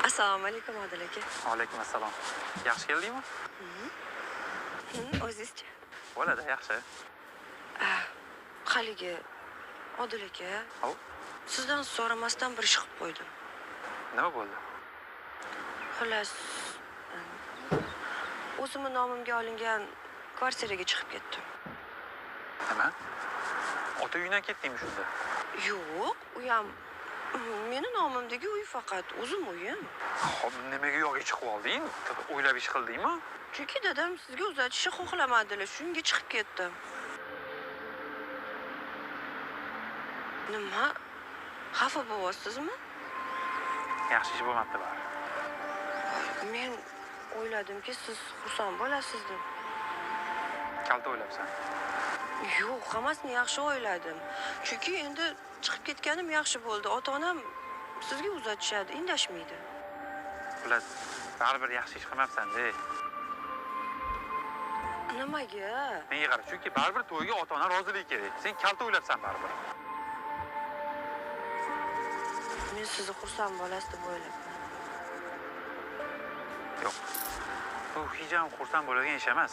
Assalomu alaykum Odil aka. Alaykum assalom. Yaxshi keldingmi? O'zingizchi? Bo'ladi, yaxshi. Haligi Odil aka, Hop, sizdan so'ramasdan bir ish qilib qo'ydim. nima bo'ldi? Xullas, o'zimni nomimga olingan kvartiraga chiqib ketdim. Nima? Ota uydan ketdingmi shunda? Yo'q, u ham meni nomimdagi uy faqat o'zim uyim. Hop, nimaga yo'q chiqib olding? O'ylab ish qildingmi? Chunki dadam sizga uzatishni xohlamadilar, shunga chiqib ketdim. Nima? Xafa bo'lyapsizmi? Yaxshi ish bo'lmabdi bari. Men o'yladimki, siz xursand bo'lasiz deb. Kalta o'ylabsan. Yo'q, hammasini yaxshi o'yladim. Chunki endi chiqib ketganim yaxshi bo'ldi. Ota-onam sizga uzatishadi, indashmaydi. Xullas, baribir yaxshi ish qilmabsan-da. Nimaga? Menga qara, chunki baribir to'yga ota-ona roziligi kerak. Sen kalta o'ylabsan baribir. Men sizni xursand bo'lasiz deb o'ylabman. Yo'q. Bu hech ham xursand bo'ladigan ish emas.